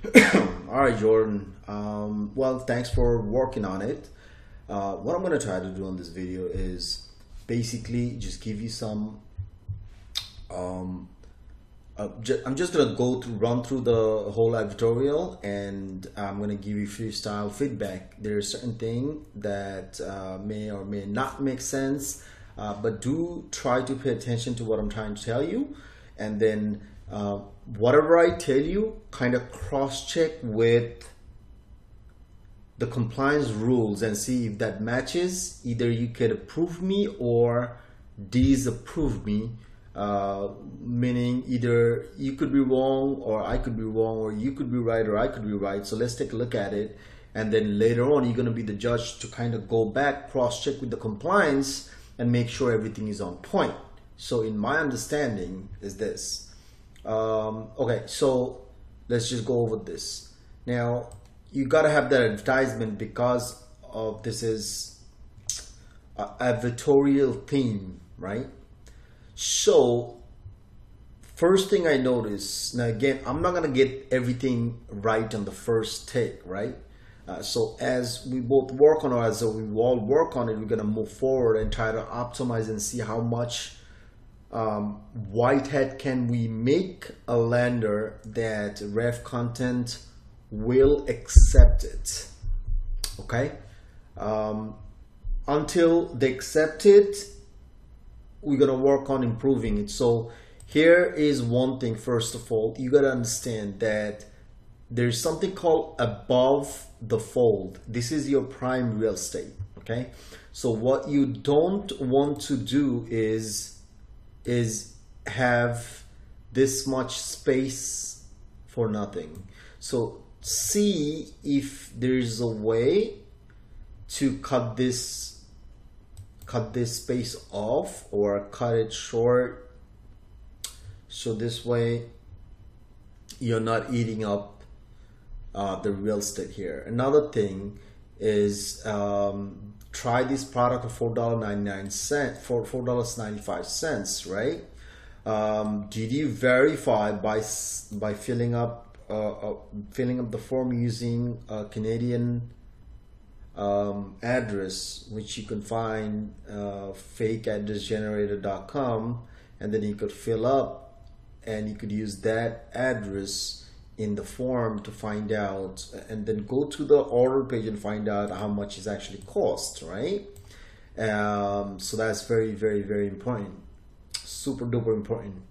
All right, Jordan. Well, thanks for working on it. What I'm going to try to do on this video is basically just give you some. Um, I'm just going to run through the whole live tutorial, and I'm going to give you freestyle feedback. There's certain thing that may or may not make sense, but do try to pay attention to what I'm trying to tell you, and then whatever I tell you, kind of cross-check with the compliance rules and see if that matches. Either you could approve me or disapprove me, meaning either you could be wrong or I could be wrong, or you could be right or I could be right. So let's take a look at it, and then later on you're going to be the judge to kind of go back, cross-check with the compliance and make sure everything is on point. So in my understanding is this. Okay, so let's just go over this. Now, you got to have that advertisement because of this is a advertorial theme, right? So first thing I notice, now again, I'm not going to get everything right on the first take, right? So as we both work on it, as we all work on it, we're going to move forward and try to optimize and see how much white hat can we make a lender that RevContent will accept it. Okay, until they accept it, we're gonna work on improving it. So here is one thing. First of all, you gotta understand that there's something called above the fold. This is your prime real estate. Okay, so what you don't want to do is have this much space for nothing. So see if there's a way to cut this space off or cut it short, so this way you're not eating up the real estate here. Another thing is try this product for $4.95, right? Did you verify by filling up the form using a Canadian address, which you can find fakeaddressgenerator.com, and then you could fill up and you could use that address in the form to find out, and then go to the order page and find out how much it actually cost, right? So that's very, very, very important, super duper important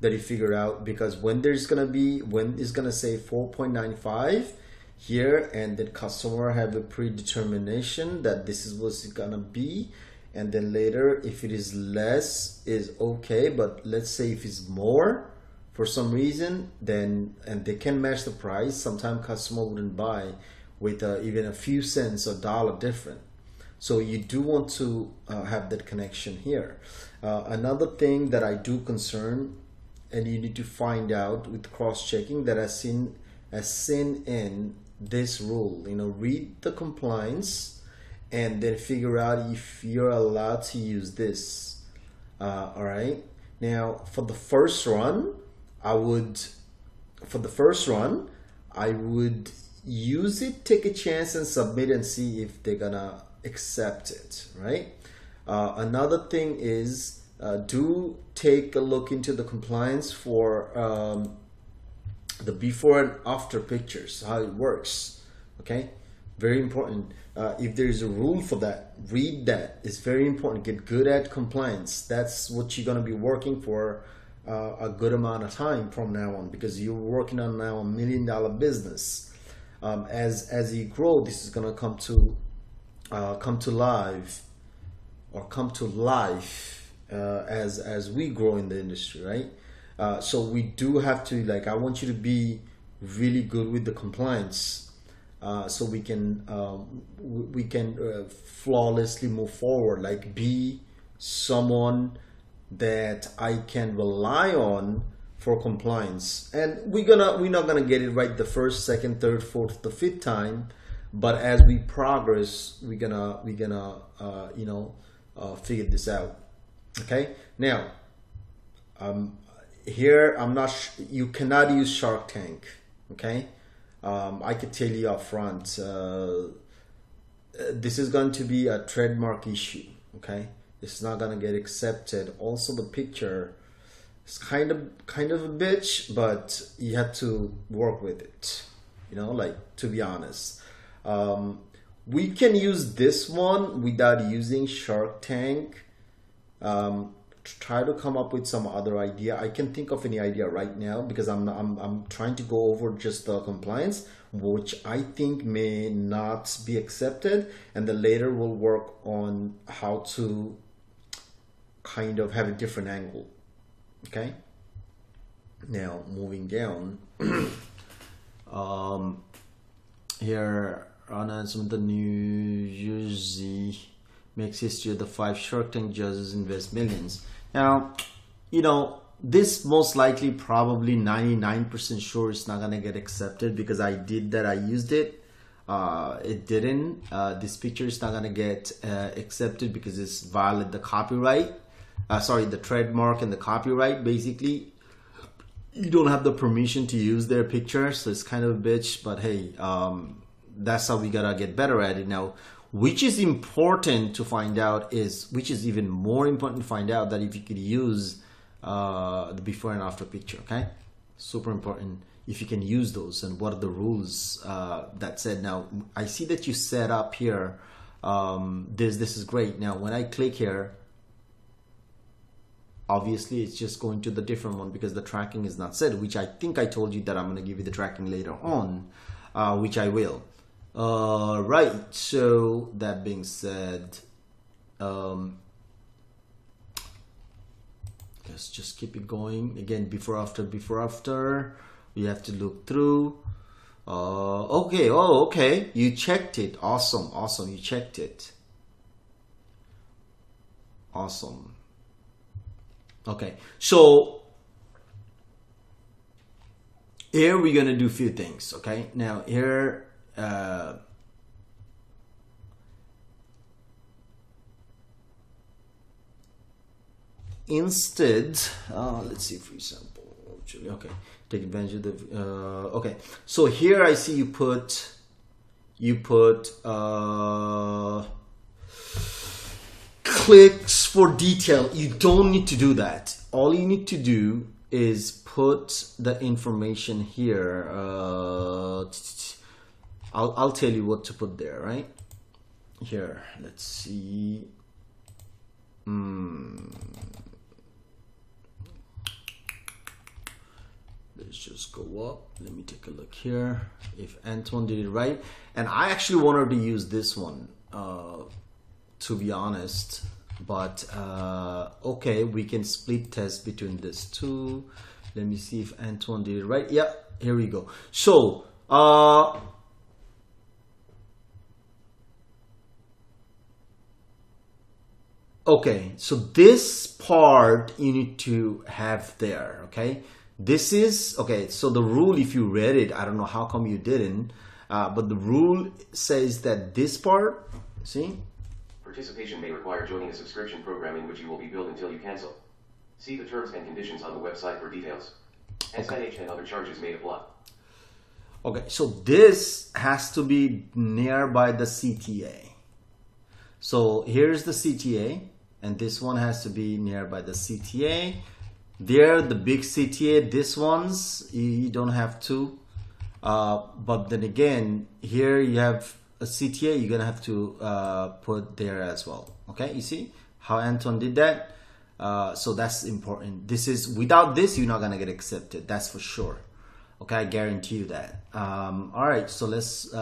that you figure out, because when it's gonna say 4.95 here, and the customer have a predetermination that this is what's gonna be, and then later if it is less is okay, but let's say if it's more for some reason, then, and they can match the price, sometimes customer wouldn't buy with even a few cents or dollar different. So you do want to have that connection here. Another thing that I do concern, and you need to find out with cross-checking, that as seen in this rule, read the compliance and then figure out if you're allowed to use this. All right, now for the first run, I would use it, take a chance and submit and see if they're gonna accept it, right? Another thing is do take a look into the compliance for the before and after pictures, how it works. Okay, very important. If there's a rule for that, read that. It's very important. Get good at compliance. That's what you're going to be working for a good amount of time from now on, because you're working on now $1 million business. As you grow, this is going to come to life as we grow in the industry, right? So we do have to, I want you to be really good with the compliance, so we can flawlessly move forward. Be someone that I can rely on for compliance. And we're not gonna get it right the first, second, third, fourth, the fifth time, but as we progress, we're gonna figure this out. Okay, now here you cannot use Shark Tank. Okay, I could tell you up front, this is going to be a trademark issue. Okay, it's not gonna get accepted. Also, the picture is kind of a bitch, but you have to work with it. You know, like, to be honest, we can use this one without using Shark Tank. Try to come up with some other idea. I can think of any idea right now because I'm trying to go over just the compliance, which I think may not be accepted, and then later we'll work on how to kind of have a different angle. Okay, now moving down. Here on some of the New Jersey makes history of the 5 Shark Tank judges invest millions. Now, you know, this most likely, probably 99% sure it's not gonna get accepted because I did that. I used it. It didn't. This picture is not gonna get accepted because it's violate the copyright. Sorry, the trademark and the copyright. Basically, you don't have the permission to use their picture, so it's kind of a bitch. But hey, that's how we gotta get better at it now. Which is important to find out is, which is even more important to find out, that if you could use the before and after picture. Okay, super important if you can use those, and what are the rules that said. Now I see that you set up here this is great. Now when I click here, obviously it's just going to the different one because the tracking is not set, which I think I told you that I'm going to give you the tracking later on, which I will. Right, so that being said, let's just keep it going. Again, before after, we have to look through. Okay, oh okay, you checked it. Awesome, you checked it. Awesome. Okay, so here we're gonna do a few things. Okay, now here instead, let's see, for example, actually, okay, take advantage of the okay, so here I see you put clicks for detail. You don't need to do that. All you need to do is put the information here. I'll tell you what to put there, right? Here, let's see. Let's just go up. Let me take a look here. If Antoine did it right. And I actually wanted to use this one, to be honest. But, okay, we can split test between these two. Let me see if Antoine did it right. Yeah, here we go. So, okay, so this part you need to have there, okay? This is, okay, so the rule, if you read it, I don't know how come you didn't, but the rule says that this part, see? Participation may require joining a subscription program in which you will be billed until you cancel. See the terms and conditions on the website for details. SIH and other charges may apply. Okay, so this has to be nearby the CTA. So here's the CTA, and this one has to be nearby the CTA. There, the big CTA, this one's, you don't have to. But then again, here you have a CTA, you're gonna have to put there as well. Okay, you see how Anton did that? So that's important. This is, without this, you're not gonna get accepted. That's for sure. Okay, I guarantee you that. All right, so let's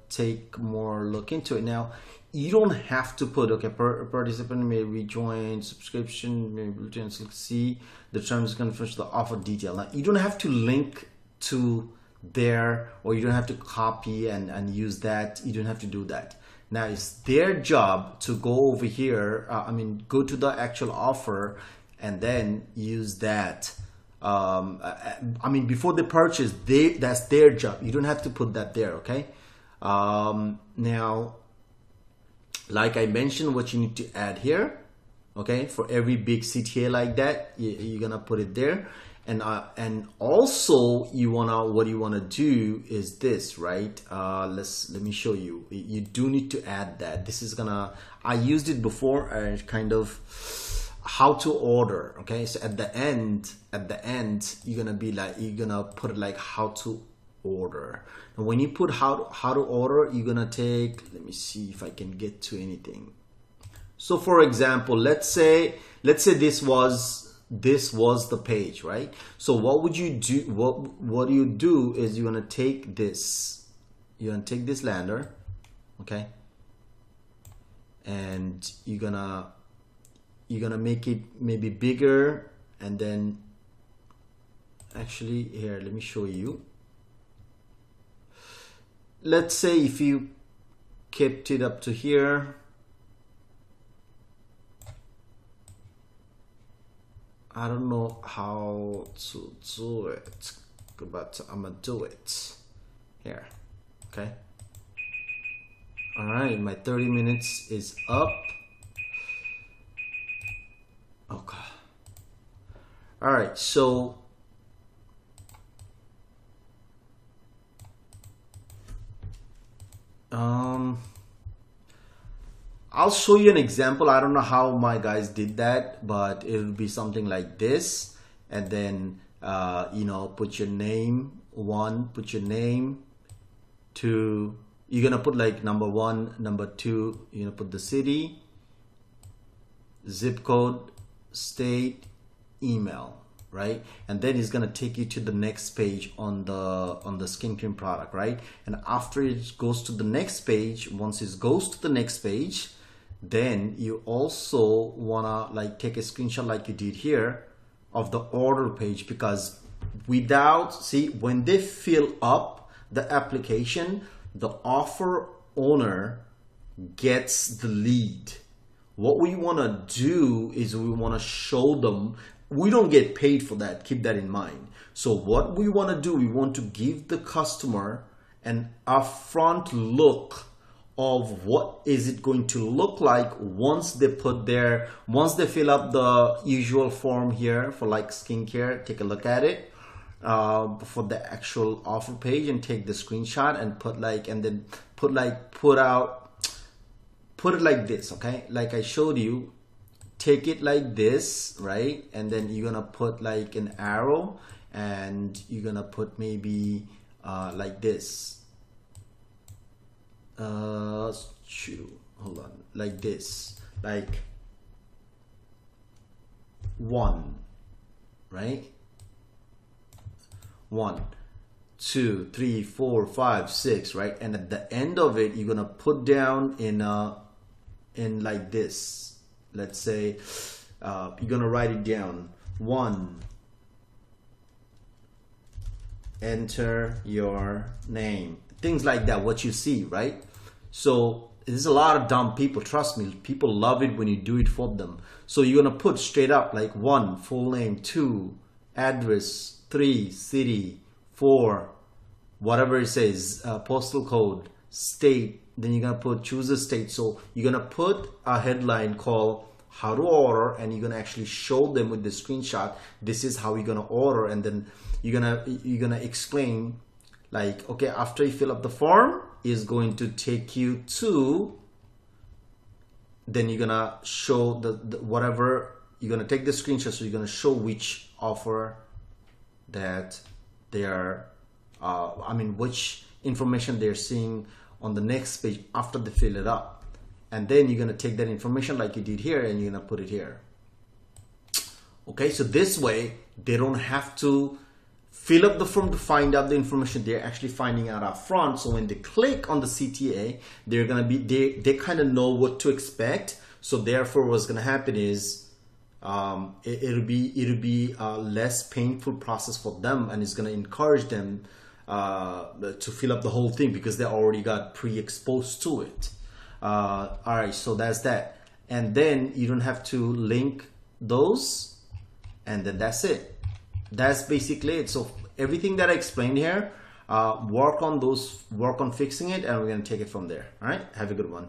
take more look into it now. You don't have to put, okay, participant may rejoin subscription, maybe see the terms and conditions, the offer detail. Now, you don't have to link to there, or you don't have to copy and use that. You don't have to do that. Now, it's their job to go over here, go to the actual offer and then use that. Before the purchase, that's their job. You don't have to put that there, okay? Now, like I mentioned, what you need to add here, okay, for every big CTA like that, you're gonna put it there. and also you wanna, what you wanna do is this, right? Let me show you. You do need to add that. This is gonna, I used it before, kind of how to order. Okay, so at the end you're gonna be like, you're gonna put it like how to order. And when you put how to order, you're gonna take, let me see if I can get to anything. So for example, let's say this was the page, right? So what would you do? What you do is you're gonna take this, lander, okay, and you're gonna make it maybe bigger, and then actually here, let me show you. Let's say if you kept it up to here, I don't know how to do it, but I'm gonna do it here. Okay. All right, my 30 minutes is up. Okay. All right, so I'll show you an example. I don't know how my guys did that, but it will be something like this. And then, you know, put your name, one, put your name, two, you're going to put like number one, number two, you're going to put the city, zip code, state, email, right? And then it's going to take you to the next page on the skin cream product, right? And after it goes to the next page, once it goes to the next page, then you also wanna like take a screenshot like you did here of the order page, because without, see, when they fill up the application, the offer owner gets the lead. What we want to do is we want to show them, we don't get paid for that, keep that in mind. So what we want to do, we want to give the customer an upfront look of what is it going to look like once they fill up the usual form here for like skincare. Take a look at it for the actual offer page, and take the screenshot and put like, and then put it like this, okay? Like I showed you, take it like this, right? And then you're gonna put like an arrow, and you're gonna put maybe like this. Hold on, like this, like 1, right? 1, 2, 3, 4, 5, 6, right? And at the end of it, you're gonna put down in like this. Let's say you're gonna write it down. 1, enter your name, things like that, what you see, right? So there's a lot of dumb people, trust me, people love it when you do it for them. So you're gonna put straight up like 1, full name, 2, address, 3, city, 4, whatever it says, postal code, state. Then you're gonna put choose a state. So you're gonna put a headline called how to order, and you're gonna actually show them with the screenshot, this is how you're gonna order. And then you're gonna explain like, okay, after you fill up the form, is going to take you to, then you're gonna show the whatever, you're gonna take the screenshot, so you're gonna show which offer that they are which information they're seeing on the next page after they fill it up. And then you're gonna take that information like you did here, and you're gonna put it here. Okay, so this way they don't have to fill up the form to find out the information. They're actually finding out up front. So when they click on the CTA, they're gonna be, they kind of know what to expect. So therefore, what's gonna happen is it'll be a less painful process for them, and it's gonna encourage them to fill up the whole thing, because they already got pre-exposed to it. All right, so that's that. And then you don't have to link those, and then that's it. That's basically it. So everything that I explained here, work on fixing it, and we're going to take it from there. All right, have a good one.